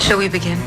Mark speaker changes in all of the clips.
Speaker 1: Shall we begin?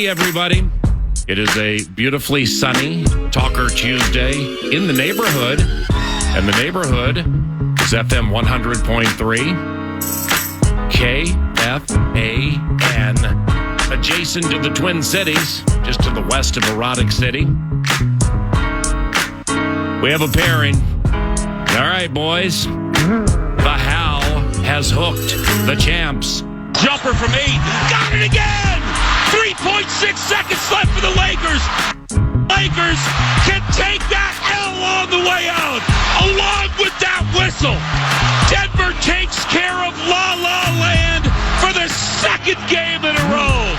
Speaker 2: Everybody, it is a beautifully sunny Talker Tuesday in the neighborhood, and the neighborhood is FM 100.3 KFAN, adjacent to the Twin Cities, just to the west of Erotic City. We have a pairing. All right, boys. The Hal has hooked the champs.
Speaker 3: Jumper from 8. Got it again! 3.6 seconds left for the Lakers. Lakers can take that L on the way out. Along with that whistle, Denver takes care of La La Land for the second game in a row.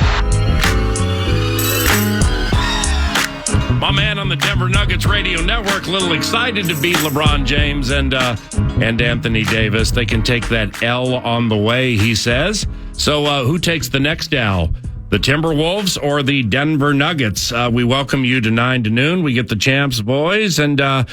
Speaker 2: My man on the Denver Nuggets radio network, a little excited to beat LeBron James and Anthony Davis. They can take that L on the way, he says. So who takes the next L? The Timberwolves or the Denver Nuggets? We welcome you to 9 to noon. We get the champs, boys. And the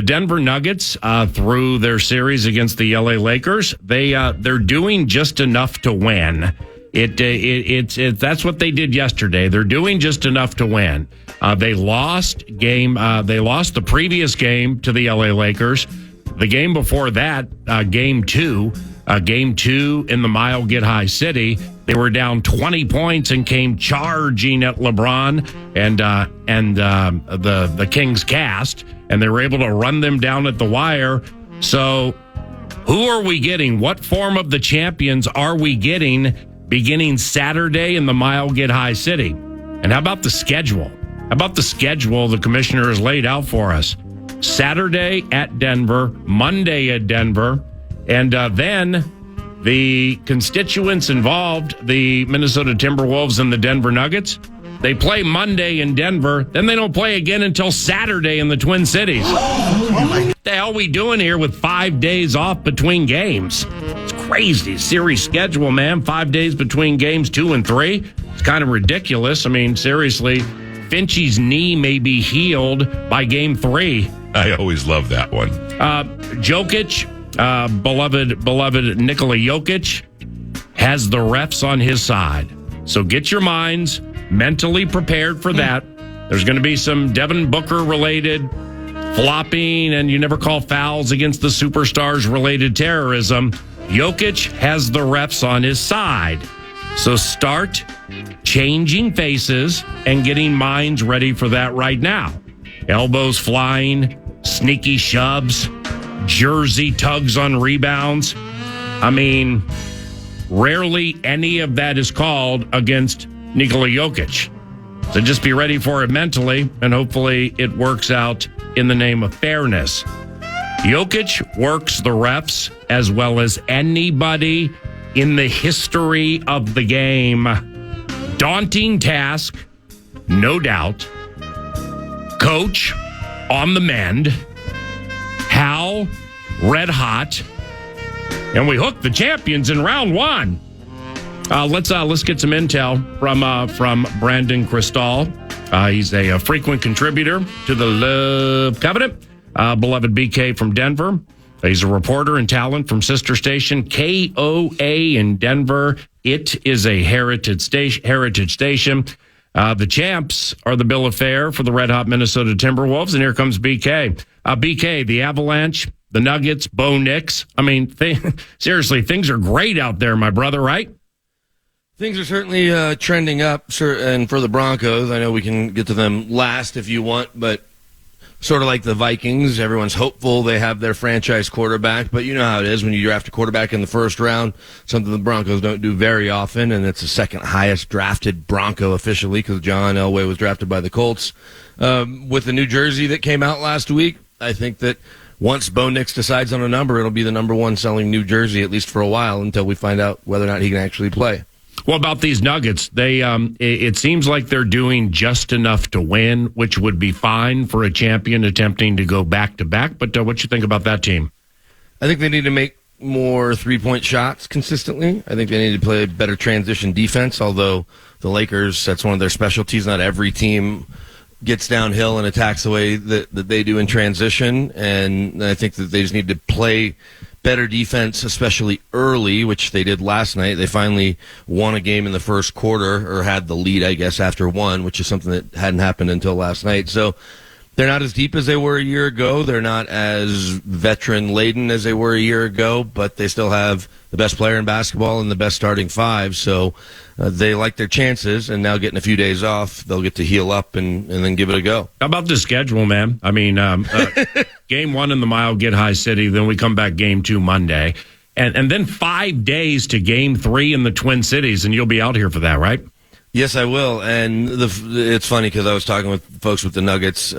Speaker 2: Denver Nuggets, through their series against the LA Lakers, they're doing just enough to win. That's what they did yesterday. They're doing just enough to win. They lost the previous game to the LA Lakers. The game before that, game two in the Mile Get High City, they were down 20 points and came charging at LeBron and the Kings cast, and they were able to run them down at the wire. So who are we getting? What form of the champions are we getting beginning Saturday in the Mile Get High City? And how about the schedule? How about the schedule the commissioner has laid out for us? Saturday at Denver, Monday at Denver, and then the constituents involved, the Minnesota Timberwolves and the Denver Nuggets, they play Monday in Denver, then they don't play again until Saturday in the Twin Cities. What the hell are we doing here with 5 days off between games? It's crazy. Series schedule, man. 5 days between games 2 and 3. It's kind of ridiculous. I mean, seriously, Finchie's knee may be healed by game 3.
Speaker 4: I always love that one.
Speaker 2: Jokic, beloved Nikola Jokic, has the refs on his side. So get your minds mentally prepared for that. There's going to be some Devin Booker-related flopping, and you never call fouls against the superstars-related terrorism. Jokic has the refs on his side. So start changing faces and getting minds ready for that right now. Elbows flying, sneaky shoves, jersey tugs on rebounds. I mean, rarely any of that is called against Nikola Jokic. So just be ready for it mentally, and hopefully it works out in the name of fairness. Jokic works the refs as well as anybody in the history of the game. Daunting task, no doubt. Coach on the mend. Hal red hot. And we hooked the champions in round 1. Let's get some intel from Brandon Krisztal. He's a frequent contributor to the Love Covenant. Beloved BK from Denver. He's a reporter and talent from sister station KOA in Denver. It is a heritage station. The champs are the bill of fare for the red-hot Minnesota Timberwolves, and here comes BK. BK, the Avalanche, the Nuggets, Bo Nix. I mean, seriously, things are great out there, my brother, right?
Speaker 1: Things are certainly trending up, and for the Broncos, I know we can get to them last if you want, but sort of like the Vikings, everyone's hopeful they have their franchise quarterback, but you know how it is when you draft a quarterback in the first round, something the Broncos don't do very often, and it's the second highest drafted Bronco officially because John Elway was drafted by the Colts. With the new jersey that came out last week, I think that once Bo Nix decides on a number, it'll be the number one selling new jersey, at least for a while, until we find out whether or not he can actually play.
Speaker 2: What about these Nuggets? They it seems like they're doing just enough to win, which would be fine for a champion attempting to go back-to-back. But what you think about that team?
Speaker 1: I think they need to make more three-point shots consistently. I think they need to play better transition defense, although the Lakers, that's one of their specialties. Not every team gets downhill and attacks the way that they do in transition, and I think that they just need to play better defense, especially early, which they did last night. They finally won a game in the first quarter, or had the lead, I guess, after one, which is something that hadn't happened until last night. So they're not as deep as they were a year ago. They're not as veteran-laden as they were a year ago, but they still have the best player in basketball and the best starting five. So they like their chances, and now getting a few days off, they'll get to heal up and then give it a go.
Speaker 2: How about the schedule, man? I mean, game one in the Mile Get High City, then we come back game 2 Monday, and then 5 days to game 3 in the Twin Cities, and you'll be out here for that, right?
Speaker 1: Yes, I will. And it's funny because I was talking with folks with the Nuggets,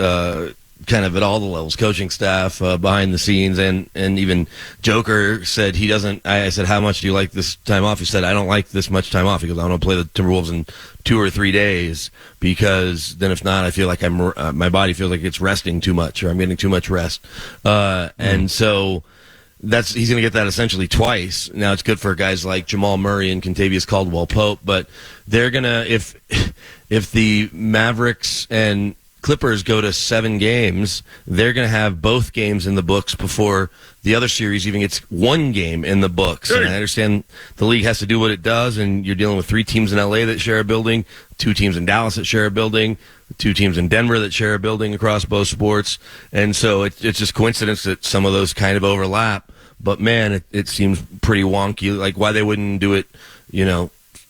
Speaker 1: kind of at all the levels, coaching staff, behind the scenes, and even Joker said he doesn't. I said, how much do you like this time off? He said, I don't like this much time off. He goes, I want to play the Timberwolves in 2 or 3 days, because then if not, I feel like my body feels like it's resting too much, or I'm getting too much rest. And so he's going to get that essentially twice. Now it's good for guys like Jamal Murray and Kentavious Caldwell-Pope, but they're going to, if the Mavericks and Clippers go to 7 games, they're going to have both games in the books before the other series even gets 1 game in the books. And I understand the league has to do what it does, and you're dealing with 3 teams in LA that share a building, 2 teams in Dallas that share a building, 2 teams in Denver that share a building across both sports. And so it's just coincidence that some of those kind of overlap. But man, it seems pretty wonky. Like why they wouldn't do it,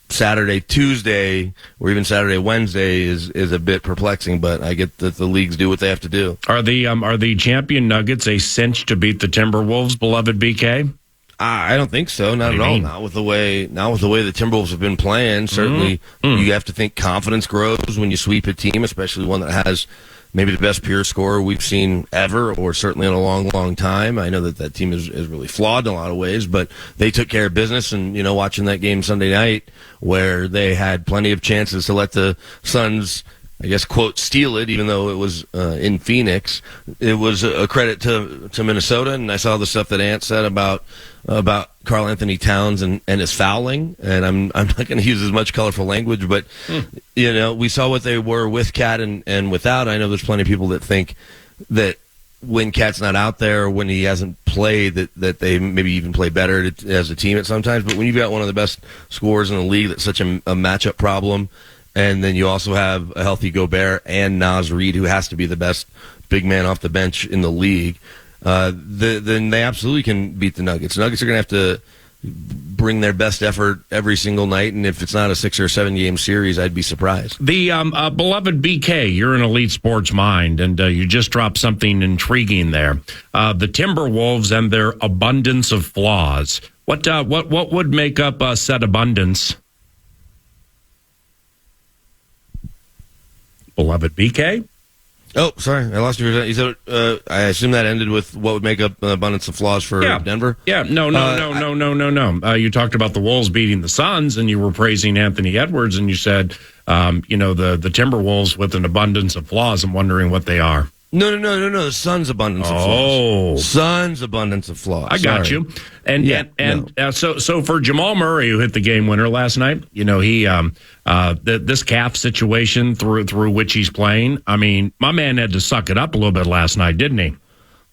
Speaker 1: Saturday, Tuesday, or even Saturday, Wednesday is a bit perplexing, but I get that the leagues do what they have to do.
Speaker 2: Are the champion Nuggets a cinch to beat the Timberwolves, beloved BK?
Speaker 1: I don't think so. Not at all. Not with the way the Timberwolves have been playing. Certainly, you have to think confidence grows when you sweep a team, especially one that has maybe the best pure scorer we've seen ever, or certainly in a long, long time. I know that team is really flawed in a lot of ways, but they took care of business. And, watching that game Sunday night where they had plenty of chances to let the Suns, I guess, quote, steal it, even though it was in Phoenix, it was a credit to Minnesota. And I saw the stuff that Ant said about Karl Anthony Towns and his fouling, and I'm not going to use as much colorful language, but we saw what they were with Cat and without. I know there's plenty of people that think that when Cat's not out there, when he hasn't played, that they maybe even play better as a team at sometimes. But when you've got one of the best scorers in the league, that's such a matchup problem, and then you also have a healthy Gobert and Naz Reid, who has to be the best big man off the bench in the league, then they absolutely can beat the Nuggets. The Nuggets are going to have to bring their best effort every single night, and if it's not a 6 or 7 game series, I'd be surprised.
Speaker 2: The beloved BK, you're an elite sports mind, and you just dropped something intriguing there. The Timberwolves and their abundance of flaws. What would make up said abundance? Beloved BK?
Speaker 1: Oh, sorry, I lost you. You said, I assume that ended with what would make up an abundance of flaws for Denver?
Speaker 2: Yeah, no. You talked about the Wolves beating the Suns, and you were praising Anthony Edwards, and you said, the Timberwolves with an abundance of flaws. I'm wondering what they are.
Speaker 1: No. The Suns' abundance of flaws. Suns' abundance of flaws.
Speaker 2: I got you. So for Jamal Murray, who hit the game winner last night, he this calf situation through which he's playing. I mean, my man had to suck it up a little bit last night, didn't he?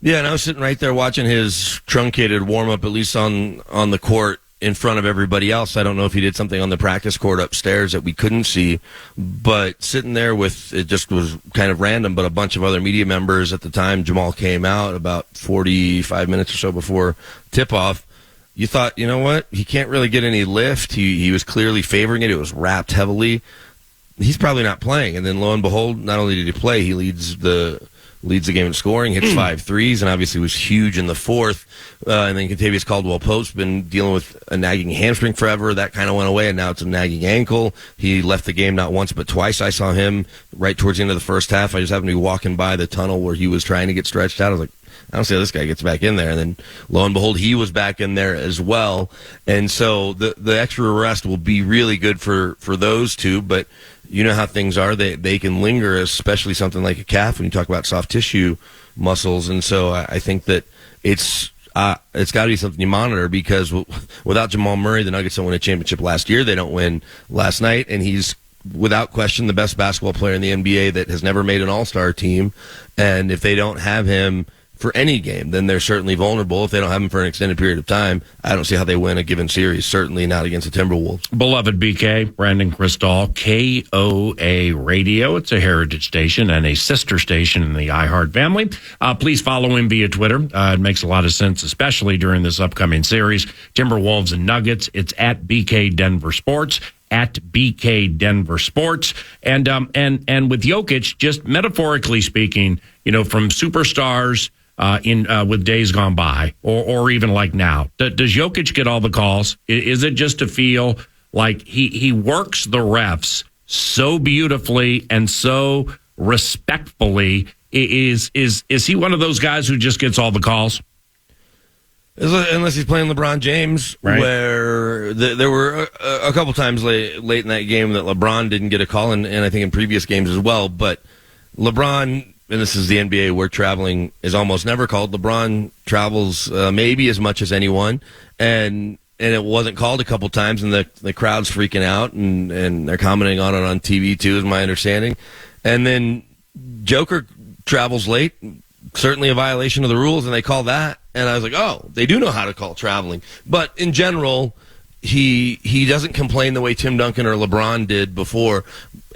Speaker 1: Yeah, and I was sitting right there watching his truncated warm up, at least on the court, in front of everybody else. I don't know if he did something on the practice court upstairs that we couldn't see, but sitting there with, it just was kind of random, but a bunch of other media members at the time Jamal came out about 45 minutes or so before tip-off, you thought, you know what, he can't really get any lift. He was clearly favoring it. It was wrapped heavily. He's probably not playing. And then lo and behold, not only did he play, he leads the game in scoring, hits 5 threes, and obviously was huge in the fourth. And then Kentavious Caldwell-Pope's been dealing with a nagging hamstring forever. That kind of went away, and now it's a nagging ankle. He left the game not once but twice. I saw him right towards the end of the first half. I just happened to be walking by the tunnel where he was trying to get stretched out. I was like, I don't see how this guy gets back in there. And then lo and behold, he was back in there as well. And so the extra rest will be really good for those two, but you know how things are. They can linger, especially something like a calf when you talk about soft tissue muscles. And so I think that it's got to be something you monitor, because without Jamal Murray, the Nuggets don't win a championship last year. They don't win last night, and he's without question the best basketball player in the NBA that has never made an all-star team. And if they don't have him for any game, then they're certainly vulnerable. If they don't have him for an extended period of time, I don't see how they win a given series, certainly not against the Timberwolves.
Speaker 2: Beloved BK, Brandon Krisztal, KOA Radio. It's a heritage station and a sister station in the iHeart family. Please follow him via Twitter. It makes a lot of sense, especially during this upcoming series. Timberwolves and Nuggets. It's at BK Denver Sports. At BK Denver Sports. And with Jokic, just metaphorically speaking, from superstars with days gone by, or even like now, does Jokic get all the calls? Is it just to feel like he works the refs so beautifully and so respectfully? Is he one of those guys who just gets all the calls?
Speaker 1: Unless he's playing LeBron James, right, where there were a couple times late in that game that LeBron didn't get a call, and I think in previous games as well. But LeBron, and this is the NBA where traveling is almost never called, LeBron travels maybe as much as anyone, and it wasn't called a couple times, and the crowd's freaking out, and they're commenting on it on TV too, is my understanding. And then Joker travels late, certainly a violation of the rules, and they call that. And I was like, oh, they do know how to call traveling. But in general, he doesn't complain the way Tim Duncan or LeBron did before,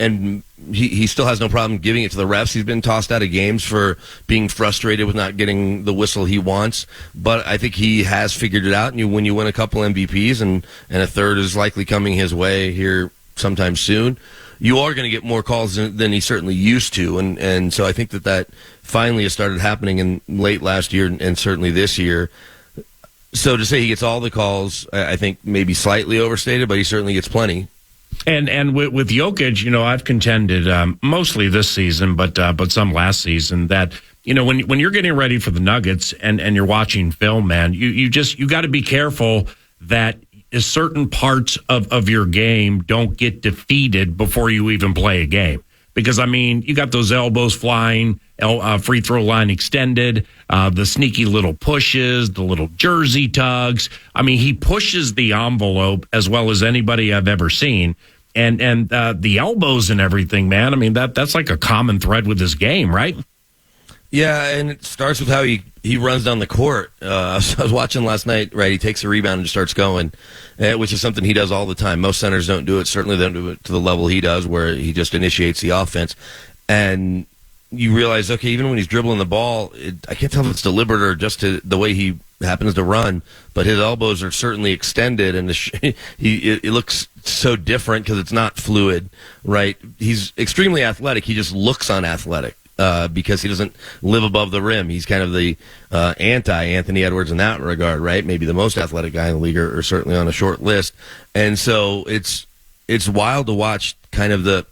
Speaker 1: and he still has no problem giving it to the refs. He's been tossed out of games for being frustrated with not getting the whistle he wants, but I think he has figured it out. And when you win a couple MVPs and a third is likely coming his way here sometime soon, you are going to get more calls than he certainly used to. And so I think that finally has started happening in late last year and certainly this year. So to say he gets all the calls, I think maybe slightly overstated, but he certainly gets plenty.
Speaker 2: And with Jokic, I've contended mostly this season, but some last season, that when you're getting ready for the Nuggets and you're watching film, man, you got to be careful that certain parts of your game don't get defeated before you even play a game. Because, you got those elbows flying, free throw line extended, the sneaky little pushes, the little jersey tugs. He pushes the envelope as well as anybody I've ever seen. And the elbows and everything, man, that's like a common thread with his game, right?
Speaker 1: Yeah, and it starts with how he runs down the court. I was watching last night, right? He takes a rebound and just starts going, which is something he does all the time. Most centers don't do it. Certainly they don't do it to the level he does, where he just initiates the offense. And you realize, okay, even when he's dribbling the ball, I can't tell if it's deliberate or just the way he happens to run, but his elbows are certainly extended, and it looks so different because it's not fluid, right? He's extremely athletic. He just looks unathletic. Because he doesn't live above the rim. He's kind of the anti-Anthony Edwards in that regard, right? Maybe the most athletic guy in the league, or certainly on a short list. And so it's wild to watch kind of the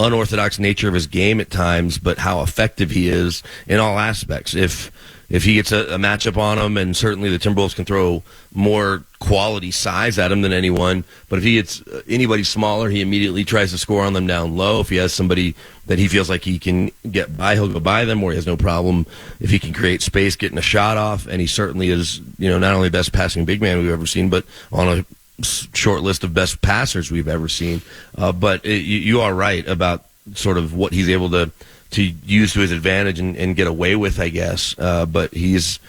Speaker 1: unorthodox nature of his game at times, but how effective he is in all aspects. If he gets a matchup on him, and certainly the Timberwolves can throw more quality size at him than anyone, but if he gets anybody smaller, he immediately tries to score on them down low. If he has somebody that he feels like he can get by, he'll go by them, or he has no problem if he can create space getting a shot off. And he certainly is, not only the best passing big man we've ever seen, but on a short list of best passers we've ever seen. But you are right about sort of what he's able to use to his advantage and get away with, I guess. But he is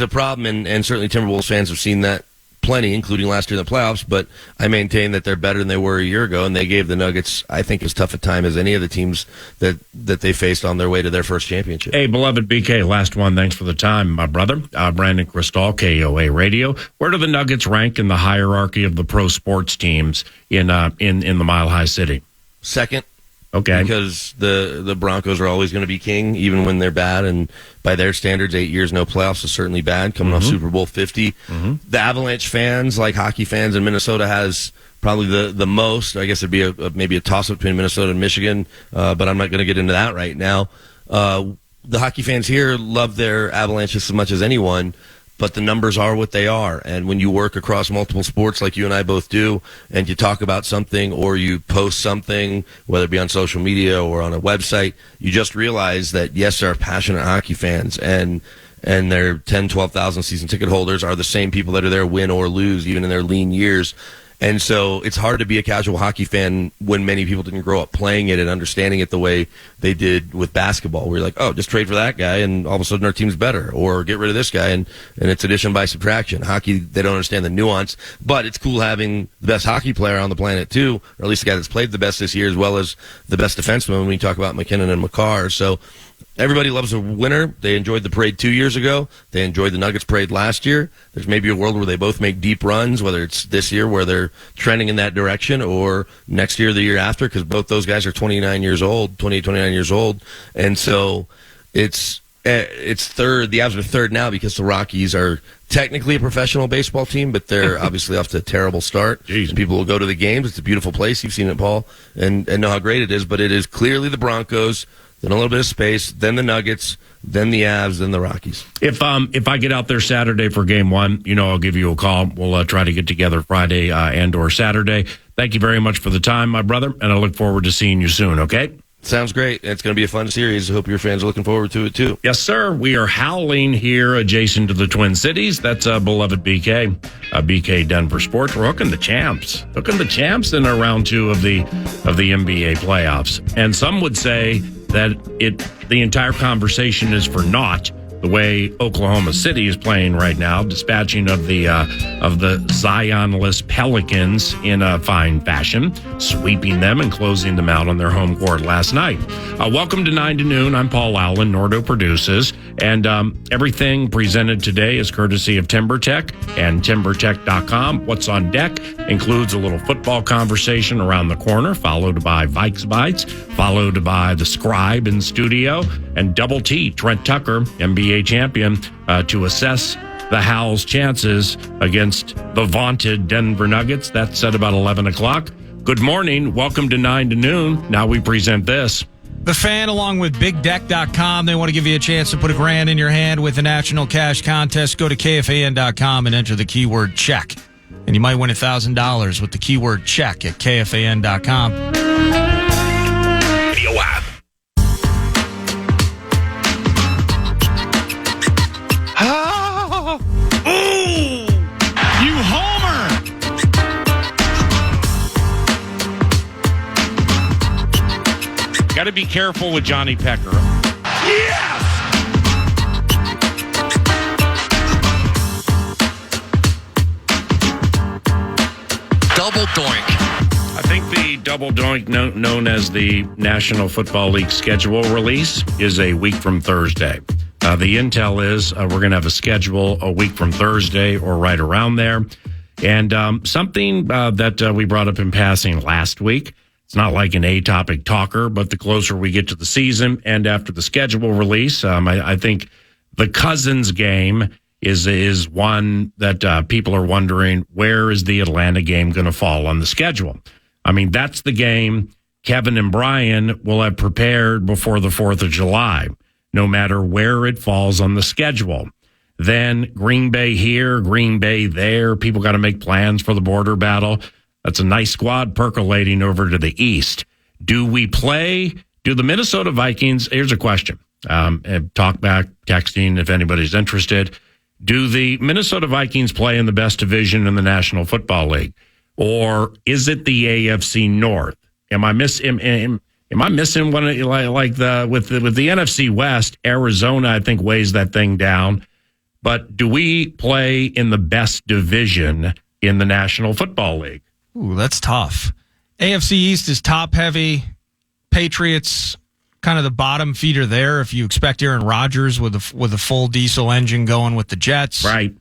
Speaker 1: a problem, and certainly Timberwolves fans have seen that plenty, including last year in the playoffs, but I maintain that they're better than they were a year ago, and they gave the Nuggets, I think, as tough a time as any of the teams that they faced on their way to their first championship.
Speaker 2: Hey, beloved BK, last one. Thanks for the time, my brother. Brandon Krisztal, KOA Radio. Where do the Nuggets rank in the hierarchy of the pro sports teams in the Mile High City?
Speaker 1: Second.
Speaker 2: Okay.
Speaker 1: Because the Broncos are always going to be king, even when they're bad, and by their standards, 8 years, no playoffs is certainly bad, coming off Super Bowl 50. The Avalanche fans, like hockey fans in Minnesota, has probably the most. I guess it'd be maybe a toss-up between Minnesota and Michigan, but I'm not going to get into that right now. The hockey fans here love their Avalanche just as much as anyone, but the numbers are what they are. And when you work across multiple sports like you and I both do, and you talk about something or you post something, whether it be on social media or on a website, you just realize that, yes, there are passionate hockey fans, and their 10, 12,000 season ticket holders are the same people that are there win or lose, even in their lean years. And so it's hard to be a casual hockey fan when many people didn't grow up playing it and understanding it the way they did with basketball. We're like, oh, just trade for that guy and all of a sudden our team's better, or get rid of this guy and it's addition by subtraction. Hockey, they don't understand the nuance, but it's cool having the best hockey player on the planet too, or at least the guy that's played the best this year, as well as the best defenseman when you talk about McKinnon and Makar. So everybody loves a winner. They enjoyed the parade 2 years ago. They enjoyed the Nuggets parade last year. There's maybe a world where they both make deep runs, whether it's this year where they're trending in that direction, or next year or the year after, because both those guys are 29 years old. And so it's third. The Avs are third now because the Rockies are technically a professional baseball team, but they're obviously off to a terrible start.
Speaker 2: Jeez.
Speaker 1: People will go to the games. It's a beautiful place. You've seen it, Paul, and know how great it is, but it is clearly the Broncos, then a little bit of space, then the Nuggets, then the Avs, then the Rockies.
Speaker 2: If I get out there Saturday for game one, I'll give you a call. We'll try to get together Friday and or Saturday. Thank you very much for the time, my brother, and I look forward to seeing you soon, okay?
Speaker 1: Sounds great. It's going to be a fun series. I hope your fans are looking forward to it, too.
Speaker 2: Yes, sir. We are howling here adjacent to the Twin Cities. That's beloved BK, BK Denver Sports. We're hooking the champs in round two of the NBA playoffs. And some would say that the entire conversation is for naught, the way Oklahoma City is playing right now, dispatching of the Zionless Pelicans in a fine fashion, sweeping them and closing them out on their home court last night. Welcome to 9 to Noon. I'm Paul Allen. Nordo produces, and everything presented today is courtesy of TimberTech and TimberTech.com. What's on deck includes a little football conversation around the corner, followed by Vikes Bites, followed by the Scribe in studio, and Double T, Trent Tucker, NBA champion, to assess the Howls' chances against the vaunted Denver Nuggets. That's at about 11 o'clock. Good morning. Welcome to 9 to Noon. Now we present this.
Speaker 4: The Fan, along with BigDeck.com, they want to give you a chance to put $1,000 in your hand with the National Cash Contest. Go to KFAN.com and enter the keyword check. And you might win $1,000 with the keyword check at KFAN.com.
Speaker 3: Video app.
Speaker 4: You homer!
Speaker 2: Got to be careful with Johnny Pecker.
Speaker 3: Yes!
Speaker 5: Double doink.
Speaker 2: I think the double doink known as the National Football League schedule release is a week from Thursday. The intel is we're going to have a schedule a week from Thursday or right around there. And something that we brought up in passing last week, it's not like an atopic talker, but the closer we get to the season and after the schedule release, I think the Cousins game is one that people are wondering, where is the Atlanta game going to fall on the schedule? I mean, that's the game Kevin and Brian will have prepared before the 4th of July, no matter where it falls on the schedule. Then Green Bay here, Green Bay there. People got to make plans for the border battle. That's a nice squad percolating over to the east. Do the Minnesota Vikings, here's a question. Talk back, texting if anybody's interested. Do the Minnesota Vikings play in the best division in the National Football League? Or is it the AFC North? Am I missing one with the NFC West? Arizona, I think, weighs that thing down. But do we play in the best division in the National Football League.
Speaker 4: Ooh, that's tough. AFC East is top heavy. Patriots, kind of the bottom feeder there. If you expect Aaron Rodgers with a full diesel engine going with the Jets,
Speaker 2: right?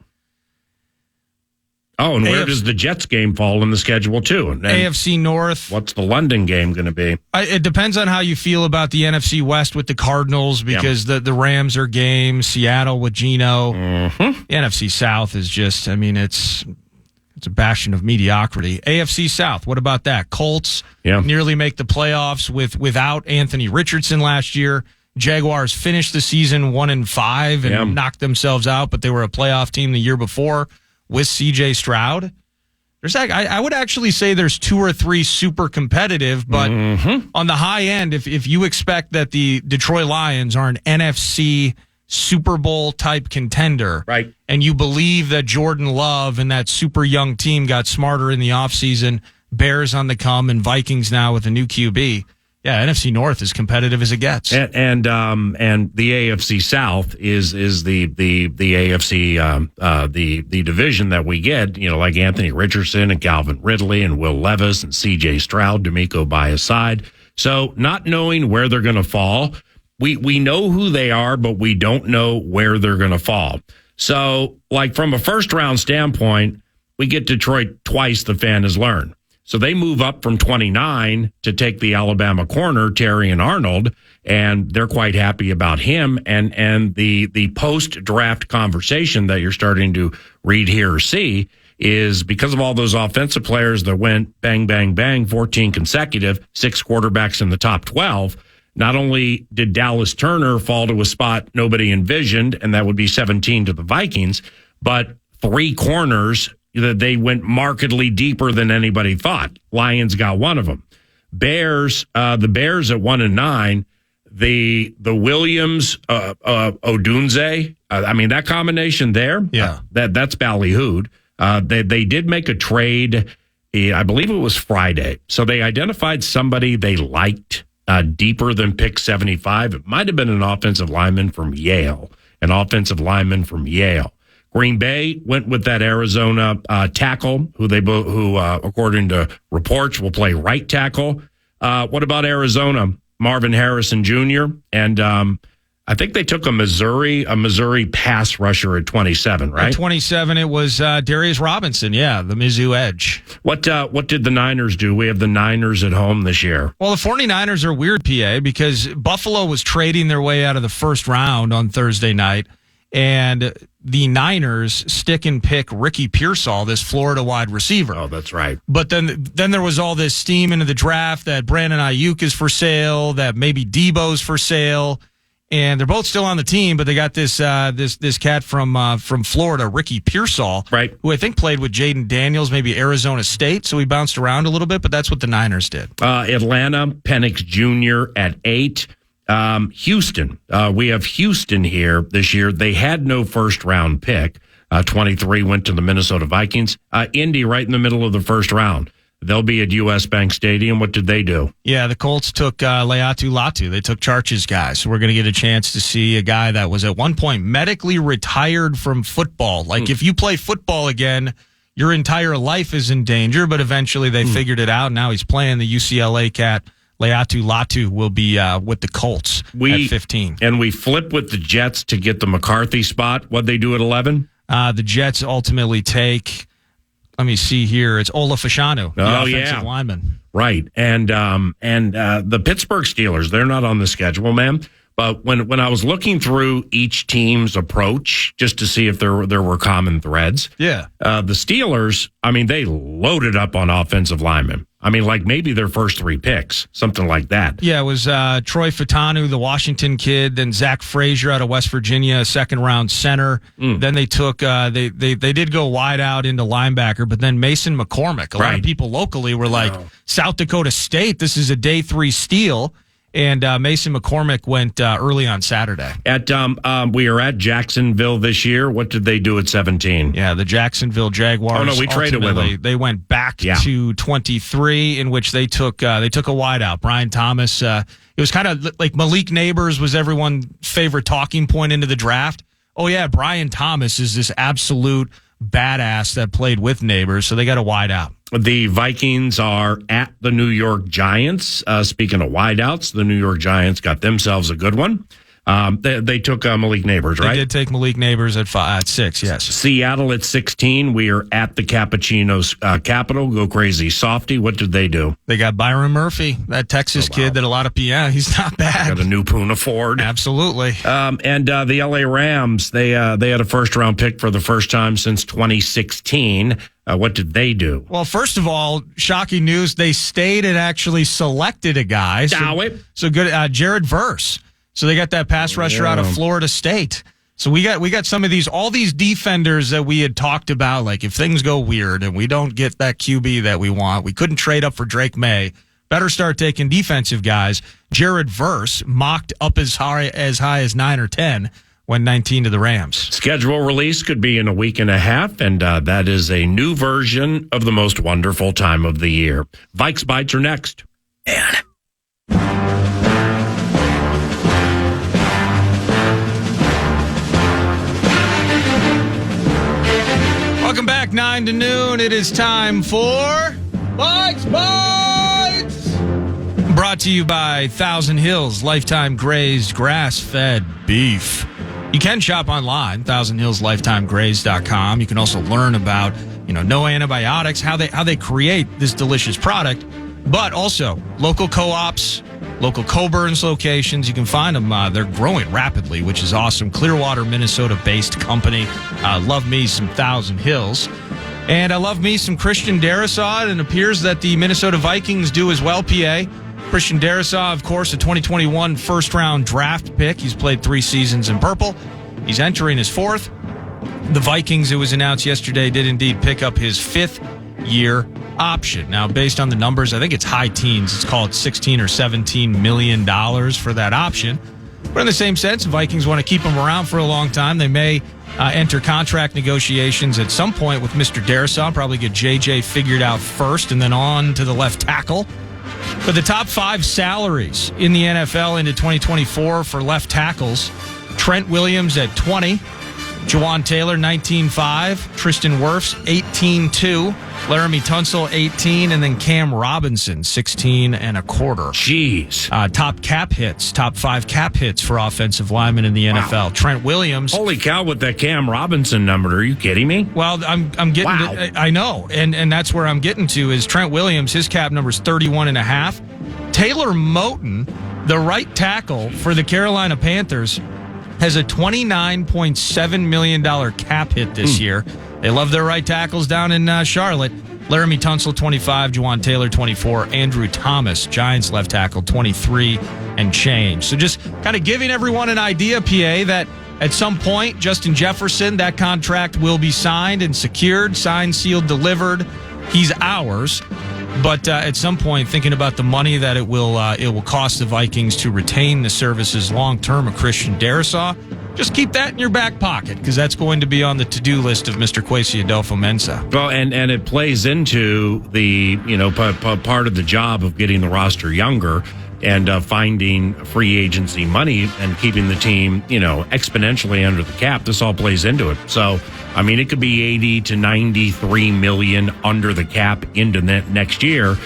Speaker 2: Oh, and where does the Jets game fall in the schedule too? And
Speaker 4: AFC North.
Speaker 2: What's the London game going to be?
Speaker 4: It depends on how you feel about the NFC West with the Cardinals, because the Rams are game. Seattle with Geno.
Speaker 2: Mm-hmm.
Speaker 4: The NFC South is just, it's a bastion of mediocrity. AFC South, what about that? Colts nearly make the playoffs without Anthony Richardson last year. Jaguars finished the season 1-5 and knocked themselves out, but they were a playoff team the year before with C.J. Stroud. I would actually say there's 2 or 3 super competitive, but on the high end, if you expect that the Detroit Lions are an NFC Super Bowl type contender,
Speaker 2: right,
Speaker 4: and you believe that Jordan Love and that super young team got smarter in the offseason, Bears on the come, and Vikings now with a new QB. Yeah, NFC North is competitive as it gets,
Speaker 2: and the AFC South is the AFC the division that we get, like Anthony Richardson and Calvin Ridley and Will Levis and C.J. Stroud, D'Amico by his side. So not knowing where they're going to fall, we know who they are, but we don't know where they're going to fall. So, like from a first round standpoint, we get Detroit twice. The fan has learned. So they move up from 29 to take the Alabama corner, Terry and Arnold, and they're quite happy about him. And the post-draft conversation that you're starting to read, hear, or see is because of all those offensive players that went bang, bang, bang, 14 consecutive, 6 quarterbacks in the top 12. Not only did Dallas Turner fall to a spot nobody envisioned, and that would be 17 to the Vikings, but 3 corners that they went markedly deeper than anybody thought. Lions got one of them. Bears, the Bears at 1-9, the Williams, Odunze, that combination there, that's ballyhooed. They did make a trade, I believe it was Friday. So they identified somebody they liked deeper than pick 75. It might have been an offensive lineman from Yale. Green Bay went with that Arizona tackle, who according to reports will play right tackle. What about Arizona? Marvin Harrison Jr. And I think they took a Missouri pass rusher at 27, right?
Speaker 4: At 27, it was Darius Robinson. Yeah, the Mizzou edge.
Speaker 2: What did the Niners do? We have the Niners at home this year.
Speaker 4: Well, the 49ers are weird, PA, because Buffalo was trading their way out of the first round on Thursday night. And the Niners stick and pick Ricky Pearsall, this Florida wide receiver.
Speaker 2: Oh, that's right.
Speaker 4: But then there was all this steam into the draft that Brandon Ayuk is for sale, that maybe Debo's for sale, and they're both still on the team. But they got this cat from Florida, Ricky Pearsall,
Speaker 2: right,
Speaker 4: who I think played with Jaden Daniels, maybe Arizona State. So he bounced around a little bit, but that's what the Niners did.
Speaker 2: Atlanta, Penix Jr. at 8. Houston, we have Houston here this year. They had no first round pick. 23 went to the Minnesota Vikings. Indy right in the middle of the first round. They'll be at U.S. Bank Stadium. What did they do?
Speaker 4: Yeah, the Colts took Leatu Latu. They took Charch's guy. So we're going to get a chance to see a guy that was at one point medically retired from football. Like if you play football again, your entire life is in danger. But eventually they figured it out. Now he's playing. The UCLA cat Leatu Latu will be with the Colts at 15.
Speaker 2: And we flip with the Jets to get the McCarthy spot. What'd they do at 11?
Speaker 4: The Jets ultimately take, let me see here, it's Ola Fashanu, the offensive lineman.
Speaker 2: Right. And the Pittsburgh Steelers, they're not on the schedule, man. But when I was looking through each team's approach just to see if there were common threads, the Steelers, they loaded up on offensive linemen. Like maybe their first 3 picks, something like that.
Speaker 4: Yeah, it was Troy Fatanu, the Washington kid, then Zach Frazier out of West Virginia, a second-round center. Then they took they did go wide out into linebacker, but then Mason McCormick. A lot of people locally were like, South Dakota State, this is a day 3 steal. And Mason McCormick went early on Saturday.
Speaker 2: We are at Jacksonville this year. What did they do at 17?
Speaker 4: Yeah, the Jacksonville Jaguars.
Speaker 2: Oh no, we traded with them.
Speaker 4: They went back to 23, in which they took a wideout. Brian Thomas. It was kind of like Malik Neighbors was everyone's favorite talking point into the draft. Oh yeah, Brian Thomas is this absolute badass that played with Neighbors, so they got a wide out.
Speaker 2: The Vikings are at the New York Giants. Speaking of wideouts, the New York Giants got themselves a good one. They took Malik Neighbors, right?
Speaker 4: They did take Malik Neighbors at 6, yes.
Speaker 2: Seattle at 16. We are at the Cappuccino's capital. Go crazy. Softy, what did they do?
Speaker 4: They got Byron Murphy, that Texas kid that a lot of people, he's not bad.
Speaker 2: Got a new Puna Ford.
Speaker 4: Absolutely.
Speaker 2: And the LA Rams, they had a first-round pick for the first time since 2016. What did they do?
Speaker 4: Well, first of all, shocking news, they stayed and actually selected a guy. So good, Jared Verse. So they got that pass rusher out of Florida State. So we got some of all these defenders that we had talked about, like if things go weird and we don't get that QB that we want, we couldn't trade up for Drake May. Better start taking defensive guys. Jared Verse mocked up as high as 9 or 10, went 19 to the Rams.
Speaker 2: Schedule release could be in a week and a half, and that is a new version of the most wonderful time of the year. Vikes Bites are next. Man.
Speaker 4: Welcome back, 9 to noon. It is time for Vikes Bites! Brought to you by Thousand Hills, lifetime grazed, grass-fed beef. You can shop online, thousandhillslifetimegrazed.com. You can also learn about, no antibiotics, how they create this delicious product, but also local co-ops, local Coburns locations. You can find them. They're growing rapidly, which is awesome. Clearwater, Minnesota-based company. Love me some Thousand Hills. And I love me some Christian Darrisaw. And it appears that the Minnesota Vikings do as well, PA. Christian Darrisaw, of course, a 2021 first-round draft pick. He's played 3 seasons in purple. He's entering his 4th. The Vikings, it was announced yesterday, did indeed pick up his 5th-year option. Now, based on the numbers, I think it's high teens. It's called $16 or $17 million for that option. But in the same sense, the Vikings want to keep him around for a long time. They may enter contract negotiations at some point with Mr. Darrisaw, probably get JJ figured out first and then on to the left tackle. But the top 5 salaries in the NFL into 2024 for left tackles, Trent Williams at 20, Jawan Taylor, 19.5. Tristan Wirfs, 18.2. Laramie Tunsil, 18. And then Cam Robinson, 16.25.
Speaker 2: Jeez.
Speaker 4: Top 5 cap hits for offensive linemen in the NFL. Wow. Trent Williams.
Speaker 2: Holy cow, with that Cam Robinson number. Are you kidding me?
Speaker 4: Well, I'm getting I know. And that's where I'm getting to is Trent Williams, his cap number is 31.5. Taylor Moton, the right tackle for the Carolina Panthers, has a $29.7 million cap hit this year. They love their right tackles down in Charlotte. Laramie Tunsil, 25. Jawan Taylor, 24. Andrew Thomas, Giants left tackle, 23 and change. So just kind of giving everyone an idea, PA, that at some point, Justin Jefferson, that contract will be signed and secured, signed, sealed, delivered. He's ours. But at some point, thinking about the money that it will cost the Vikings to retain the services long-term of Christian Darrisaw, just keep that in your back pocket because that's going to be on the to-do list of Mr. Kwesi Adolfo-Mensah.
Speaker 2: Well, and it plays into the, part of the job of getting the roster younger and finding free agency money and keeping the team, exponentially under the cap. This all plays into it. So, it could be 80 to 93 million under the cap into next year.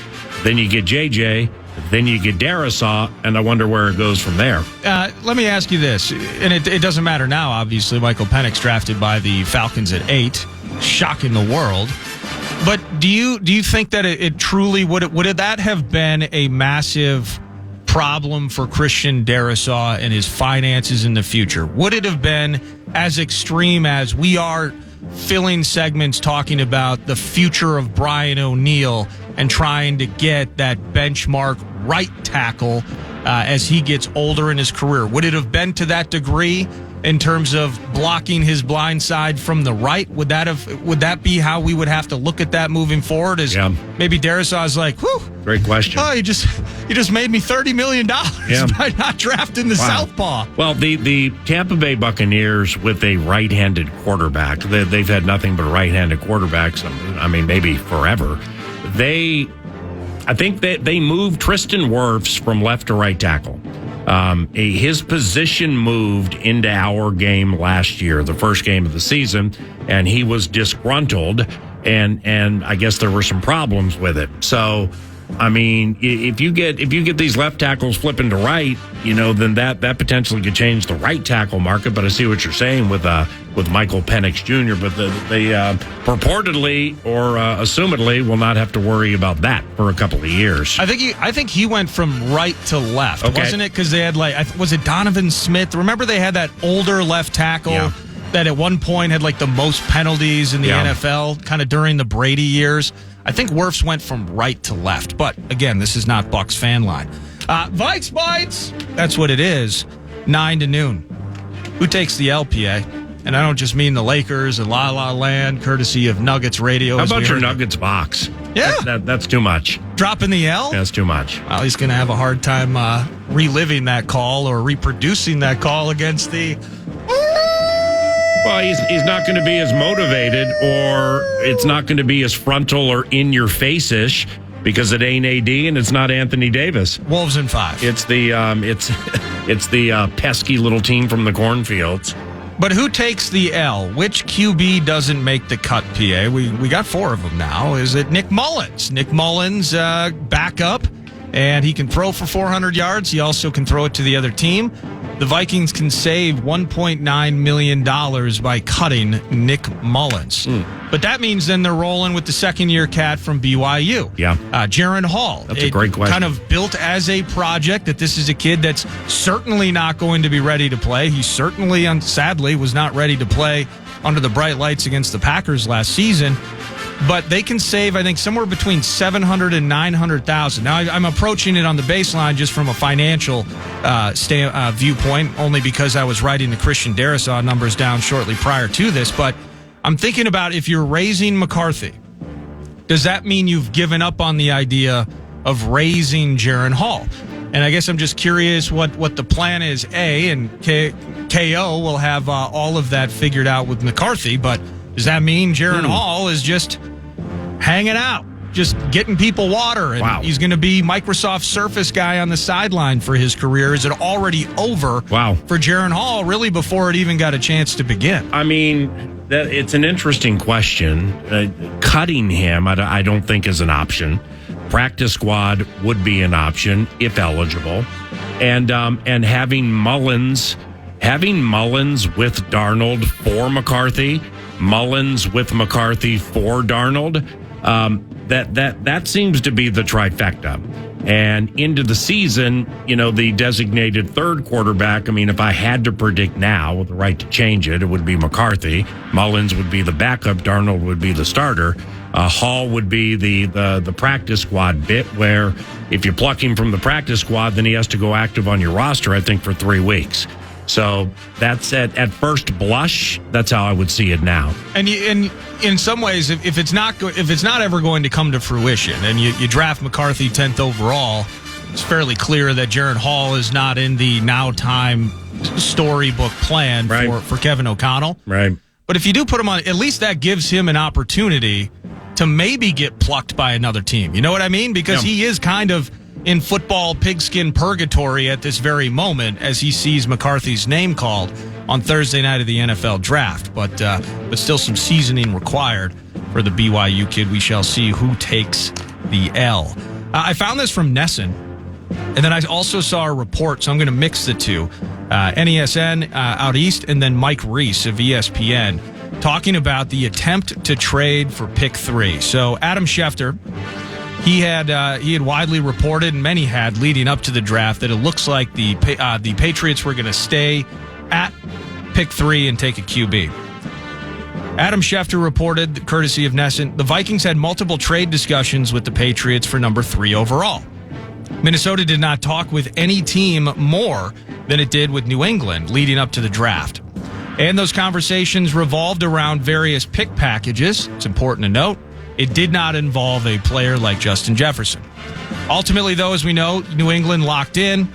Speaker 2: Then you get JJ, then you get Darrisaw, and I wonder where it goes from there.
Speaker 4: Let me ask you this, and it doesn't matter now, obviously. Michael Penix drafted by the Falcons at 8, shocking the world. But do you think that it truly would that have been a massive problem for Christian Darrisaw and his finances in the future? Would it have been as extreme as we are filling segments talking about the future of Brian O'Neill and trying to get that benchmark right tackle as he gets older in his career? Would it have been to that degree in terms of blocking his blind side from the right? Would that be how we would have to look at that moving forward? Maybe Darrisaw's like, whew.
Speaker 2: Great question.
Speaker 4: Oh, you just made me $30 million by not drafing the southpaw.
Speaker 2: Well, the Tampa Bay Buccaneers with a right-handed quarterback, they've had nothing but right-handed quarterbacks, maybe forever. I think they moved Tristan Wirfs from left to right tackle. His position moved into our game last year, the first game of the season, and he was disgruntled, and I guess there were some problems with it. So, I mean, if you get these left tackles flipping to right, then that potentially could change the right tackle market. But I see what you're saying with Michael Penix Jr. But they purportedly or assumedly will not have to worry about that for a couple of years.
Speaker 4: I think he went from right to left, wasn't it? Because they had was it Donovan Smith? Remember they had that older left tackle that at one point had the most penalties in the NFL, kind of during the Brady years. I think Wirfs went from right to left. But, again, this is not Bucks fan line. Vikes Bites, that's what it is, 9 to noon. Who takes the LPA? And I don't just mean the Lakers and La La Land, courtesy of Nuggets Radio.
Speaker 2: How about your Nuggets box?
Speaker 4: Yeah.
Speaker 2: That's too much.
Speaker 4: Dropping the L?
Speaker 2: That's too much.
Speaker 4: Well, he's going to have a hard time reliving that call or reproducing that call against the...
Speaker 2: Well, he's not going to be as motivated, or it's not going to be as frontal or in your face-ish because it ain't AD and it's not Anthony Davis.
Speaker 4: Wolves in 5.
Speaker 2: It's the it's the pesky little team from the cornfields.
Speaker 4: But who takes the L? Which QB doesn't make the cut, PA? We got 4 of them now. Is it Nick Mullins? Nick Mullins back up, and he can throw for 400 yards. He also can throw it to the other team. The Vikings can save $1.9 million by cutting Nick Mullins. But that means then they're rolling with the second-year cat from BYU.
Speaker 2: Yeah.
Speaker 4: Jaren Hall.
Speaker 2: That's a great question.
Speaker 4: Kind of built as a project that this is a kid that's certainly not going to be ready to play. He certainly, sadly, was not ready to play under the bright lights against the Packers last season. But they can save, I think, somewhere between $700,000 and $900,000. Now, I'm approaching it on the baseline just from a financial viewpoint, only because I was writing the Christian Darrisaw numbers down shortly prior to this. But I'm thinking about if you're raising McCarthy, does that mean you've given up on the idea of raising Jaren Hall? And I guess I'm just curious what the plan is, A, and KO will have all of that figured out with McCarthy, but does that mean Jaren Hall is just hanging out, just getting people water, and he's going to be Microsoft Surface guy on the sideline for his career? Is it already over for Jaren Hall, really, before it even got a chance to begin?
Speaker 2: I mean, it's an interesting question. Cutting him, I don't think is an option. Practice squad would be an option if eligible, and having Mullins with Darnold for McCarthy. Mullins with McCarthy for Darnold, that seems to be the trifecta. And into the season, the designated third quarterback, I mean, if I had to predict now with the right to change it, it would be McCarthy. Mullins would be the backup. Darnold would be the starter. Hall would be the practice squad bit, where if you pluck him from the practice squad, then he has to go active on your roster, I think, for 3 weeks. So that's at first blush, that's how I would see it now.
Speaker 4: And in some ways, if it's not ever going to come to fruition, and you draft McCarthy 10th overall, it's fairly clear that Jaren Hall is not in the now time storybook plan for Kevin O'Connell.
Speaker 2: Right.
Speaker 4: But if you do put him on, at least that gives him an opportunity to maybe get plucked by another team. You know what I mean? Because he is kind of in football pigskin purgatory at this very moment as he sees McCarthy's name called on Thursday night of the NFL draft. But still some seasoning required for the BYU kid. We shall see who takes the L. I found this from Nesson, and then I also saw a report, so I'm going to mix the two. NESN out east, and then Mike Reese of ESPN talking about the attempt to trade for pick 3. So Adam Schefter, he had widely reported, and many had leading up to the draft, that it looks like the Patriots were going to stay at pick 3 and take a QB. Adam Schefter reported, courtesy of Nesson, the Vikings had multiple trade discussions with the Patriots for number 3 overall. Minnesota did not talk with any team more than it did with New England leading up to the draft. And those conversations revolved around various pick packages. It's important to note, it did not involve a player like Justin Jefferson. Ultimately, though, as we know, New England locked in.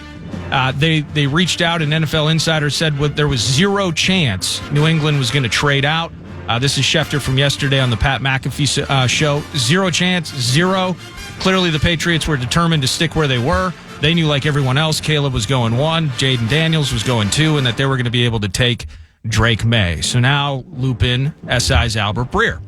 Speaker 4: They reached out, and NFL Insider said there was zero chance New England was going to trade out. This is Schefter from yesterday on the Pat McAfee show. Zero chance, zero. Clearly, the Patriots were determined to stick where they were. they knew, like everyone else, Caleb was going 1, Jaden Daniels was going 2, and that they were going to be able to take Drake May. So now loop in SI's Albert Breer.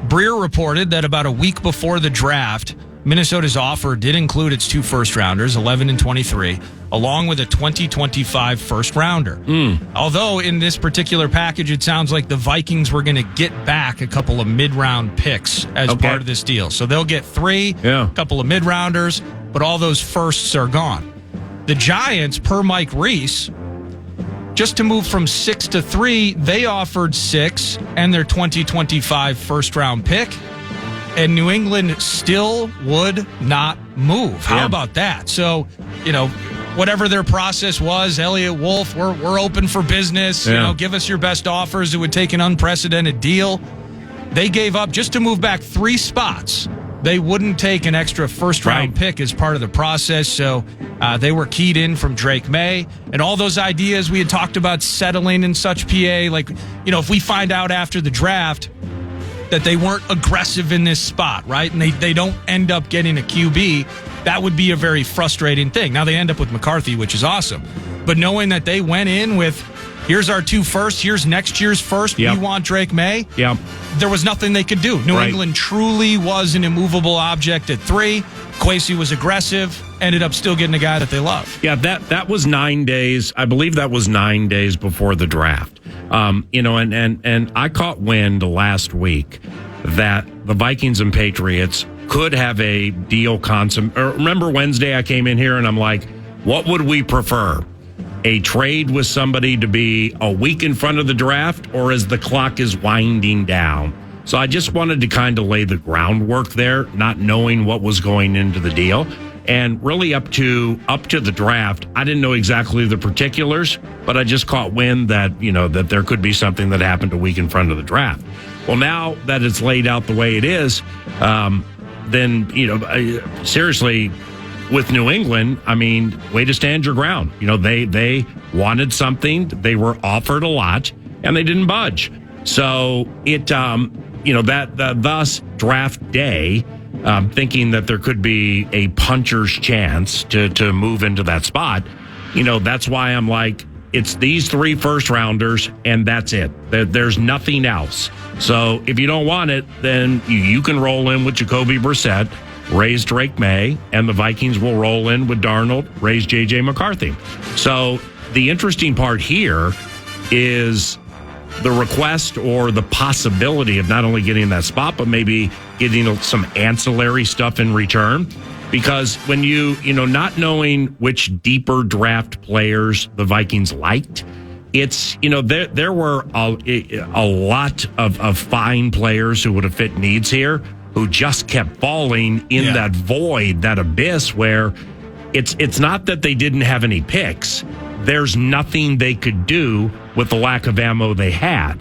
Speaker 4: Breer reported that about a week before the draft, Minnesota's offer did include its 2 first-rounders, 11 and 23, along with a 2025 first-rounder. Although in this particular package, it sounds like the Vikings were going to get back a couple of mid-round picks as part of this deal. So they'll get 3, a couple of mid-rounders, but all those firsts are gone. The Giants, per Mike Reese, just to move from 6 to 3, they offered 6 and their 2025 first-round pick. And New England still would not move. How about that? So, whatever their process was, Elliot Wolf, we're open for business. Give us your best offers. It would take an unprecedented deal. They gave up just to move back 3 spots. They wouldn't take an extra first-round pick as part of the process. So they were keyed in from Drake May. And all those ideas we had talked about settling and such, PA, like, if we find out after the draft that they weren't aggressive in this spot, right? And they don't end up getting a QB, that would be a very frustrating thing. Now they end up with McCarthy, which is awesome. But knowing that they went in with, here's our 2 firsts, here's next year's first, we want Drake May, there was nothing they could do. New England truly was an immovable object at 3. Kwesi was aggressive, ended up still getting a guy that they love.
Speaker 2: Yeah, that was 9 days. I believe that was 9 days before the draft. And I caught wind last week that the Vikings and Patriots could have a deal remember Wednesday I came in here and I'm like, what would we prefer? A trade with somebody to be a week in front of the draft or as the clock is winding down? So I just wanted to kind of lay the groundwork there, not knowing what was going into the deal. And really up to the draft, I didn't know exactly the particulars, but I just caught wind that, that there could be something that happened a week in front of the draft. Well, now that it's laid out the way it is, then, seriously, with New England, I mean, way to stand your ground. They wanted something, they were offered a lot, and they didn't budge. So it, thus draft day, thinking that there could be a puncher's chance to move into that spot. That's why I'm like, it's these 3 first-rounders, and that's it. There's nothing else. So if you don't want it, then you can roll in with Jacoby Brissett, raise Drake May, and the Vikings will roll in with Darnold, raise J.J. McCarthy. So the interesting part here is the request or the possibility of not only getting that spot, but maybe getting some ancillary stuff in return. Because when not knowing which deeper draft players the Vikings liked, it's, there were a lot of fine players who would have fit needs here who just kept falling in that void, that abyss where it's not that they didn't have any picks. There's nothing they could do with the lack of ammo they had.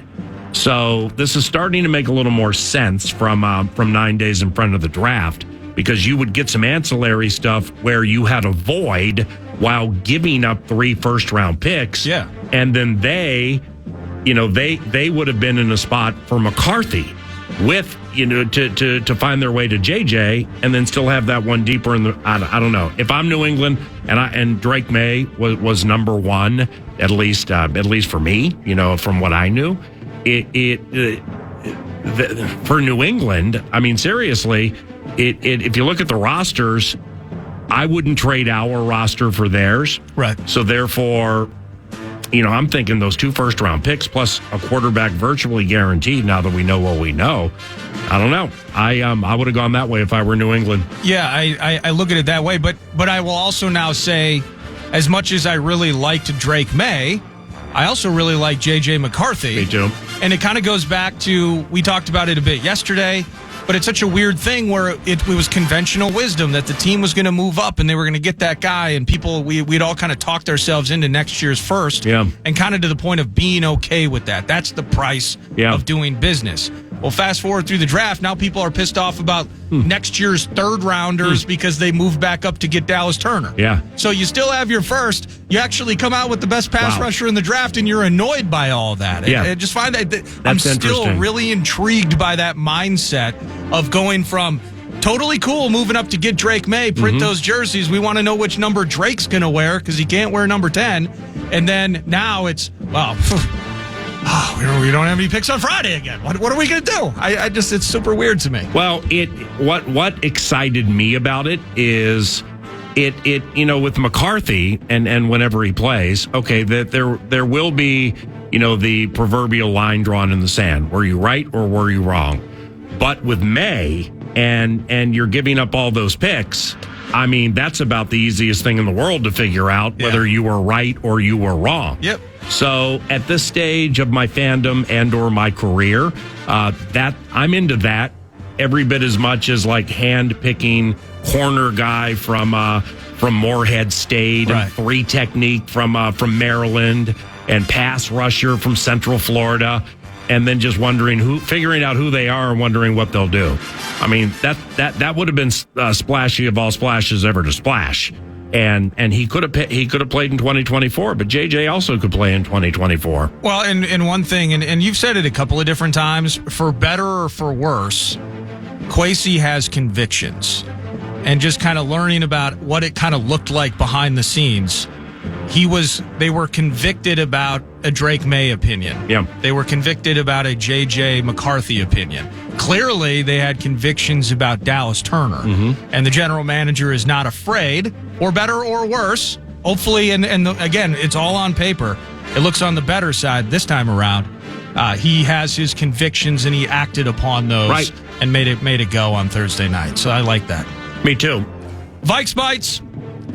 Speaker 2: So this is starting to make a little more sense from 9 days in front of the draft, because you would get some ancillary stuff where you had a void while giving up 3 first-round picks.
Speaker 4: Yeah.
Speaker 2: And then they would have been in a spot for McCarthy with, to find their way to JJ and then still have that one deeper in the, I don't know. If I'm New England and Drake May was number 1, at least for me, from what I knew, for New England, I mean, seriously, if you look at the rosters, I wouldn't trade our roster for theirs.
Speaker 4: Right.
Speaker 2: So therefore, I'm thinking those 2 first-round picks plus a quarterback virtually guaranteed now that we know what we know. I don't know. I would have gone that way if I were New England.
Speaker 4: Yeah, I look at it that way. But I will also now say, as much as I really liked Drake May, I also really like J.J. McCarthy.
Speaker 2: Me too.
Speaker 4: And it kind of goes back to, we talked about it a bit yesterday, but it's such a weird thing where it was conventional wisdom that the team was going to move up and they were going to get that guy, and we'd all kind of talked ourselves into next year's first, and kind of to the point of being okay with that. That's the price of doing business. Well, fast forward through the draft, now people are pissed off about next year's third-rounders because they moved back up to get Dallas Turner.
Speaker 2: Yeah.
Speaker 4: So you still have your first. You actually come out with the best pass rusher in the draft, and you're annoyed by all that. I just find that I'm still really intrigued by that mindset of going from totally cool moving up to get Drake May, print those jerseys. We want to know which number Drake's going to wear because he can't wear number 10. And then now it's, well, we don't have any picks on Friday again. What are we going to do? I just, it's super weird to me.
Speaker 2: Well, what excited me about it is it with McCarthy and whenever he plays, okay, that there will be, the proverbial line drawn in the sand. Were you right or were you wrong? But with May and you're giving up all those picks, I mean, that's about the easiest thing in the world to figure out whether you were right or you were wrong.
Speaker 4: Yep.
Speaker 2: So at this stage of my fandom and or my career, that I'm into that every bit as much as like hand-picking corner guy from Morehead State and 3 technique from Maryland and pass rusher from Central Florida, and then just figuring out who they are and wondering what they'll do. I mean, that would have been splashy of all splashes ever to splash. And he could have played in 2024, but JJ also could play in 2024.
Speaker 4: Well, and one thing, and you've said it a couple of different times, for better or for worse, Kwesi has convictions. And just kind of learning about what it kind of looked like behind the scenes, they were convicted about a Drake May opinion.
Speaker 2: Yeah.
Speaker 4: They were convicted about a JJ McCarthy opinion. Clearly, they had convictions about Dallas Turner. And the general manager is not afraid, or better or worse, hopefully, and again, it's all on paper. It looks on the better side this time around. He has his convictions, and he acted upon those and made it go on Thursday night. So I like that.
Speaker 2: Me too.
Speaker 4: Vikes Bites,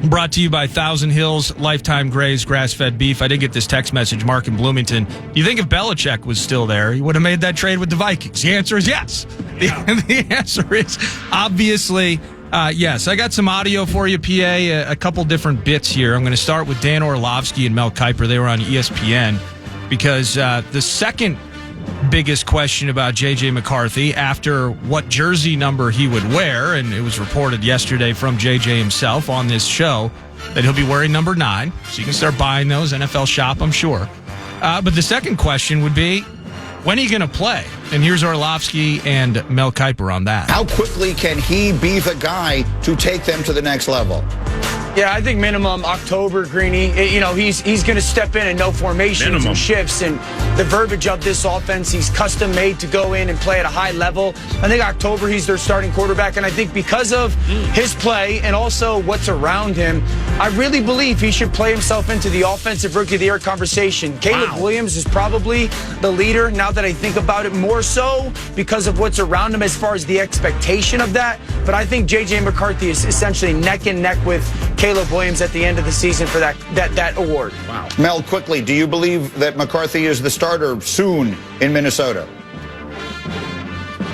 Speaker 4: brought to you by Thousand Hills Lifetime Graze grass-fed beef. I did get this text message, Mark in Bloomington. Do you think if Belichick was still there, he would have made that trade with the Vikings? The answer is yes. Yeah. The answer is obviously yes. I got some audio for you, PA, a couple different bits here. I'm going to start with Dan Orlovsky and Mel Kiper. They were on ESPN because the second biggest question about JJ McCarthy after what jersey number he would wear, and it was reported yesterday from JJ himself on this show that he'll be wearing number 9, so you can start buying those, NFL Shop, I'm sure. But the second question would be, when are you going to play? And here's Orlovsky and Mel Kiper on that.
Speaker 6: How quickly can he be the guy to take them to the next level?
Speaker 7: Yeah, I think minimum October, Greeny. He's going to step in and know formations and shifts and the verbiage of this offense. He's custom made to go in and play at a high level. I think October he's their starting quarterback, and I think because of his play and also what's around him, I really believe he should play himself into the offensive rookie of the year conversation. Caleb Williams is probably the leader now that I think about it, more so because of what's around him as far as the expectation of that. But I think J.J. McCarthy is essentially neck and neck with Caleb Williams at the end of the season for that award.
Speaker 6: Wow. Mel, quickly, do you believe that McCarthy is the starter soon in Minnesota?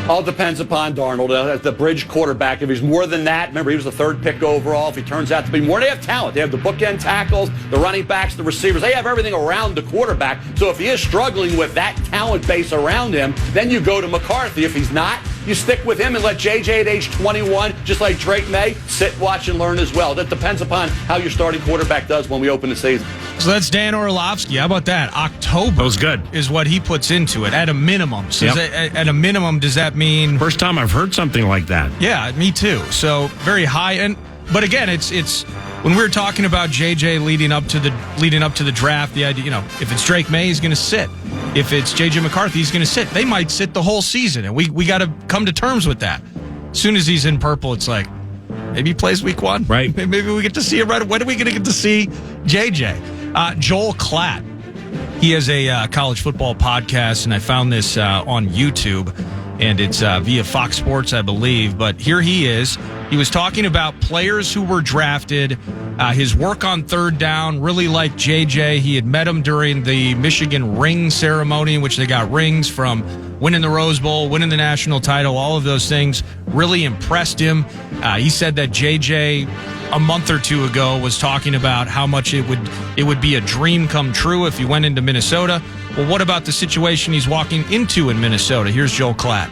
Speaker 8: All depends upon Darnold as the bridge quarterback. If he's more than that, remember, he was the 3rd pick overall. If he turns out to be more, they have talent. They have the bookend tackles, the running backs, the receivers. They have everything around the quarterback. So if he is struggling with that talent base around him, then you go to McCarthy. If he's not, you stick with him and let JJ at age 21, just like Drake May, sit, watch, and learn as well. That depends upon how your starting quarterback does when we open the season.
Speaker 4: So that's Dan Orlovsky. How about that? October
Speaker 2: that was good.
Speaker 4: Is what he puts into it at a minimum. So at a minimum, does that mean...
Speaker 2: First time I've heard something like that.
Speaker 4: Yeah, me too. So very high. But again, it's when we were talking about JJ leading up to the draft, the idea, if it's Drake May, he's going to sit. If it's JJ McCarthy, he's going to sit. They might sit the whole season, and we got to come to terms with that. As soon as he's in purple, it's like, maybe he plays week 1.
Speaker 2: Right.
Speaker 4: Maybe we get to see him right. When are we going to get to see JJ? Joel Klatt. He has a college football podcast, and I found this on YouTube, and it's via Fox Sports, I believe. But here he is. He was talking about players who were drafted, his work on third down, really like JJ. He had met him during the Michigan ring ceremony, in which they got rings from winning the Rose Bowl, winning the national title, all of those things really impressed him. He said that JJ a month or two ago was talking about how much it would be a dream come true if he went into Minnesota. Well, what about the situation he's walking into in Minnesota? Here's Joel Klatt.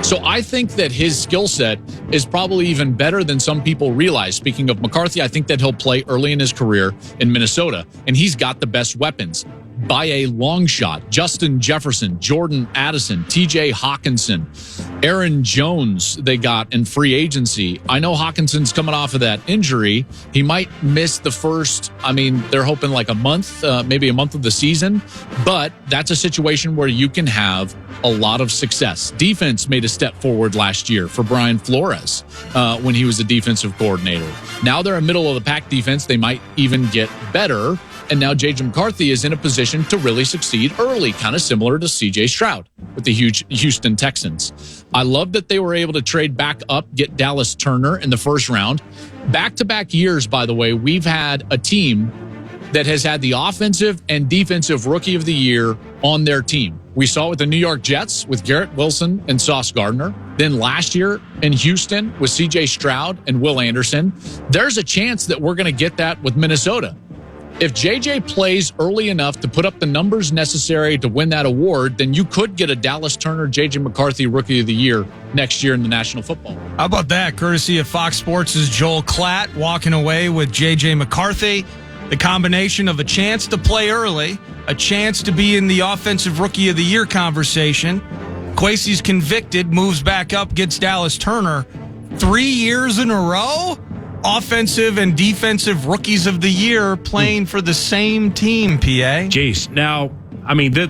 Speaker 9: So I think that his skill set is probably even better than some people realize. Speaking of McCarthy, I think that he'll play early in his career in Minnesota, and he's got the best weapons. by a long shot. Justin Jefferson, Jordan Addison, TJ Hawkinson, Aaron Jones they got in free agency. I know Hawkinson's coming off of that injury. He might miss the first, they're hoping like a month, maybe a month of the season, but that's a situation where you can have a lot of success. Defense made a step forward last year for Brian Flores when he was a defensive coordinator. Now they're a middle-of-the-pack defense. They might even get better. And now J.J. McCarthy is in a position to really succeed early, kind of similar to C.J. Stroud with the huge Houston Texans. I love that they were able to trade back up, get Dallas Turner in the first round. Back-to-back years, by the way, we've had a team that has had the offensive and defensive rookie of the year on their team. We saw it with the New York Jets with Garrett Wilson and Sauce Gardner. Then last year in Houston with C.J. Stroud and Will Anderson. There's a chance that we're going to get that with Minnesota. If JJ plays early enough to put up the numbers necessary to win that award, then you could get a Dallas Turner, JJ McCarthy Rookie of the Year next year in the National Football League.
Speaker 4: How about that? Courtesy of Fox Sports' Joel Klatt walking away with JJ McCarthy. The combination of a chance to play early, a chance to be in the Offensive Rookie of the Year conversation. Kwesi's convicted, moves back up, gets Dallas Turner. 3 years in a row? Offensive and defensive rookies of the year playing for the same team, PA.
Speaker 2: Jeez. Now,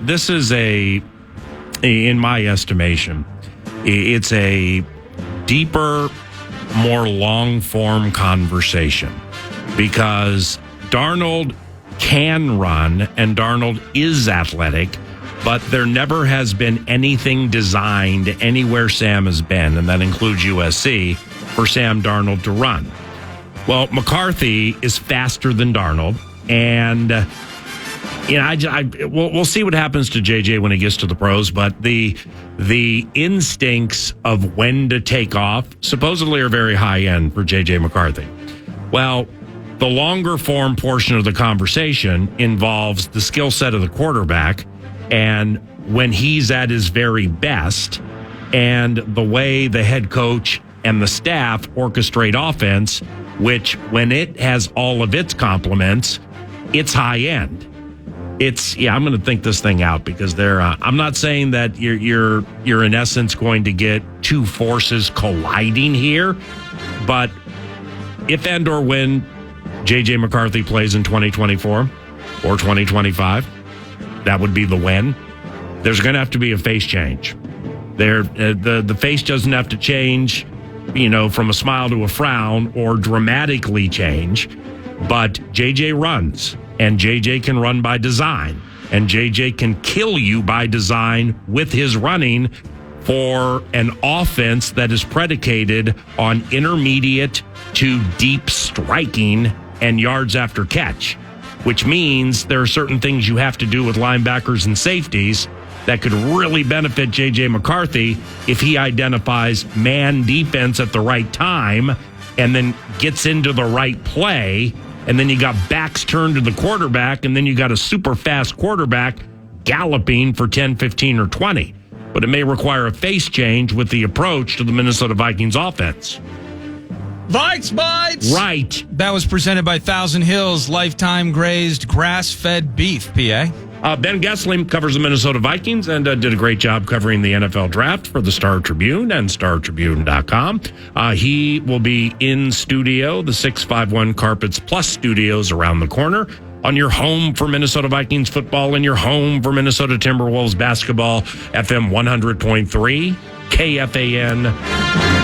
Speaker 2: this is in my estimation, it's a deeper, more long-form conversation because Darnold can run and Darnold is athletic, but there never has been anything designed anywhere Sam has been, and that includes USC, for Sam Darnold to run. Well, McCarthy is faster than Darnold, and we'll see what happens to JJ when he gets to the pros. But the instincts of when to take off supposedly are very high end for JJ McCarthy. Well, the longer form portion of the conversation involves the skill set of the quarterback, and when he's at his very best, and the way the head coach and the staff orchestrate offense, which when it has all of its complements, it's high end. I'm going to think this thing out because I'm not saying that you're in essence going to get two forces colliding here, but if and or when JJ McCarthy plays in 2024 or 2025, that would be the when. There's going to have to be a face change. The face doesn't have to change, from a smile to a frown or dramatically change, but JJ runs, and JJ can run by design, and JJ can kill you by design with his running for an offense that is predicated on intermediate to deep striking and yards after catch, which means there are certain things you have to do with linebackers and safeties that could really benefit J.J. McCarthy if he identifies man defense at the right time and then gets into the right play, and then you got backs turned to the quarterback, and then you got a super fast quarterback galloping for 10, 15, or 20. But it may require a face change with the approach to the Minnesota Vikings offense.
Speaker 4: Vikes Bites!
Speaker 2: Right.
Speaker 4: That was presented by Thousand Hills Lifetime Grazed Grass-Fed Beef, PA.
Speaker 2: Ben Gessling covers the Minnesota Vikings and did a great job covering the NFL draft for the Star Tribune and StarTribune.com. He will be in studio, the 651 Carpets Plus studios around the corner, on your home for Minnesota Vikings football and your home for Minnesota Timberwolves basketball, FM 100.3, KFAN.